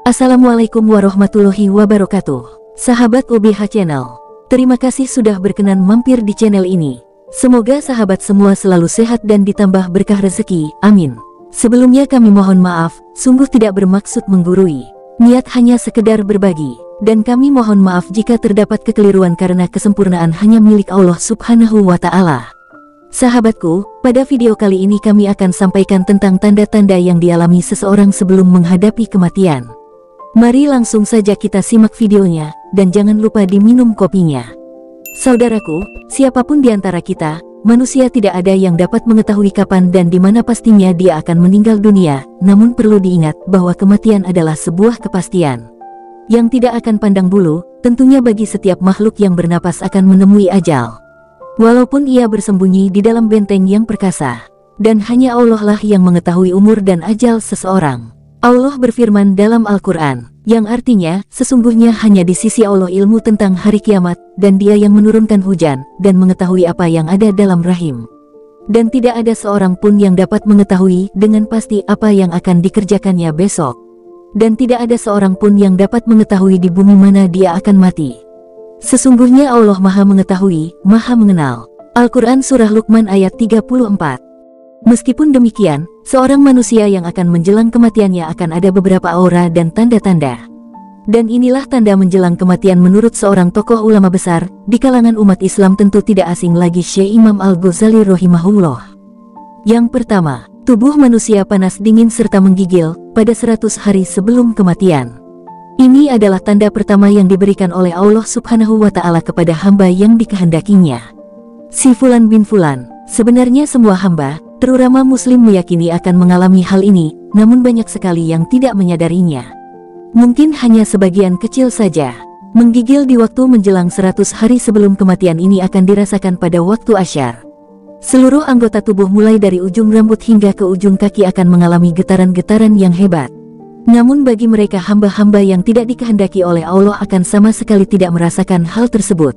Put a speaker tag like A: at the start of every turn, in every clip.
A: Assalamualaikum warahmatullahi wabarakatuh. Sahabat UBH Channel, terima kasih sudah berkenan mampir di channel ini. Semoga sahabat semua selalu sehat dan ditambah berkah rezeki, amin. Sebelumnya kami mohon maaf, sungguh tidak bermaksud menggurui. Niat hanya sekedar berbagi, dan kami mohon maaf jika terdapat kekeliruan karena kesempurnaan hanya milik Allah Subhanahu wa Ta'ala. Sahabatku, pada video kali ini kami akan sampaikan tentang tanda-tanda yang dialami seseorang sebelum menghadapi kematian. Mari langsung saja kita simak videonya, dan jangan lupa diminum kopinya. Saudaraku, siapapun di antara kita, manusia tidak ada yang dapat mengetahui kapan dan di mana pastinya dia akan meninggal dunia, namun perlu diingat bahwa kematian adalah sebuah kepastian yang tidak akan pandang bulu, tentunya bagi setiap makhluk yang bernapas akan menemui ajal. Walaupun ia bersembunyi di dalam benteng yang perkasa, dan hanya Allah lah yang mengetahui umur dan ajal seseorang. Allah berfirman dalam Al-Quran, yang artinya, sesungguhnya hanya di sisi Allah ilmu tentang hari kiamat, dan dia yang menurunkan hujan, dan mengetahui apa yang ada dalam rahim. Dan tidak ada seorang pun yang dapat mengetahui dengan pasti apa yang akan dikerjakannya besok. Dan tidak ada seorang pun yang dapat mengetahui di bumi mana dia akan mati. Sesungguhnya Allah Maha Mengetahui, Maha Mengenal. Al-Quran Surah Luqman ayat 34. Meskipun demikian, seorang manusia yang akan menjelang kematiannya akan ada beberapa aura dan tanda-tanda. Dan inilah tanda menjelang kematian menurut seorang tokoh ulama besar, di kalangan umat Islam tentu tidak asing lagi Syekh Imam Al-Ghazali rahimahullah. Yang pertama, tubuh manusia panas dingin serta menggigil, pada 100 hari sebelum kematian. Ini adalah tanda pertama yang diberikan oleh Allah Subhanahu wa Ta'ala kepada hamba yang dikehendakinya. Si Fulan bin Fulan, sebenarnya semua hamba, terutama muslim meyakini akan mengalami hal ini, namun banyak sekali yang tidak menyadarinya. Mungkin hanya sebagian kecil saja. Menggigil di waktu menjelang 100 hari sebelum kematian ini akan dirasakan pada waktu asyar. Seluruh anggota tubuh mulai dari ujung rambut hingga ke ujung kaki akan mengalami getaran-getaran yang hebat. Namun bagi mereka hamba-hamba yang tidak dikehendaki oleh Allah akan sama sekali tidak merasakan hal tersebut.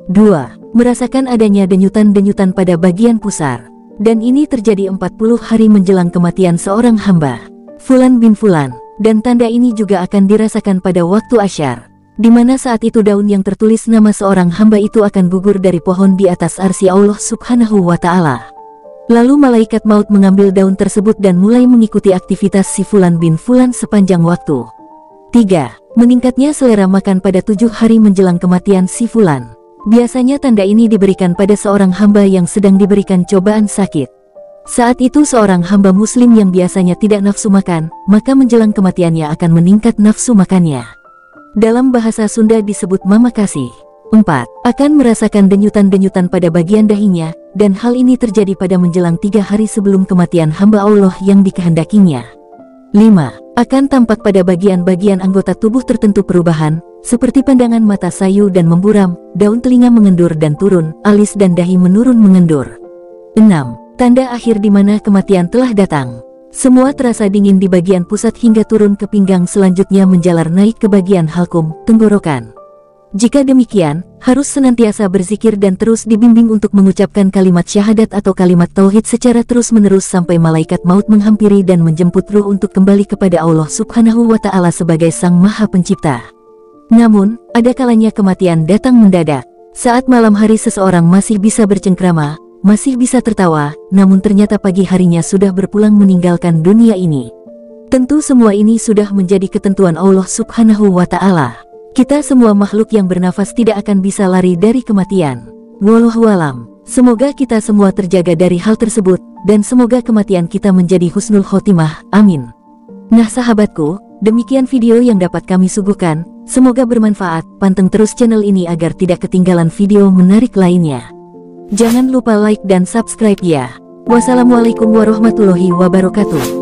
A: 2. Merasakan adanya denyutan-denyutan pada bagian pusar. Dan ini terjadi 40 hari menjelang kematian seorang hamba, Fulan bin Fulan, dan tanda ini juga akan dirasakan pada waktu asyar, di mana saat itu daun yang tertulis nama seorang hamba itu akan gugur dari pohon di atas arsy Allah Subhanahu wa Ta'ala. Lalu malaikat maut mengambil daun tersebut dan mulai mengikuti aktivitas si Fulan bin Fulan sepanjang waktu. 3. Meningkatnya selera makan pada 7 hari menjelang kematian si Fulan. Biasanya tanda ini diberikan pada seorang hamba yang sedang diberikan cobaan sakit. Saat itu seorang hamba muslim yang biasanya tidak nafsu makan, maka menjelang kematiannya akan meningkat nafsu makannya. Dalam bahasa Sunda disebut mamakasih. 4. Akan merasakan denyutan-denyutan pada bagian dahinya, dan hal ini terjadi pada menjelang 3 hari sebelum kematian hamba Allah yang dikehendakinya. 5. Akan tampak pada bagian-bagian anggota tubuh tertentu perubahan, seperti pandangan mata sayu dan memburam, daun telinga mengendur dan turun, alis dan dahi menurun mengendur. 6. Tanda akhir di mana kematian telah datang. Semua terasa dingin di bagian pusat hingga turun ke pinggang, selanjutnya menjalar naik ke bagian halkum, tenggorokan. Jika demikian, harus senantiasa berzikir dan terus dibimbing untuk mengucapkan kalimat syahadat atau kalimat tauhid secara terus-menerus sampai malaikat maut menghampiri dan menjemput ruh untuk kembali kepada Allah Subhanahu wa Ta'ala sebagai Sang Maha Pencipta. Namun, ada kalanya kematian datang mendadak. Saat malam hari seseorang masih bisa bercengkrama, masih bisa tertawa, namun ternyata pagi harinya sudah berpulang meninggalkan dunia ini. Tentu semua ini sudah menjadi ketentuan Allah Subhanahu wa Ta'ala. Kita semua makhluk yang bernafas tidak akan bisa lari dari kematian. Wallahualam. Semoga kita semua terjaga dari hal tersebut, dan semoga kematian kita menjadi husnul khotimah, amin. Nah sahabatku, demikian video yang dapat kami suguhkan. Semoga bermanfaat, panteng terus channel ini agar tidak ketinggalan video menarik lainnya. Jangan lupa like dan subscribe ya. Wassalamualaikum warahmatullahi wabarakatuh.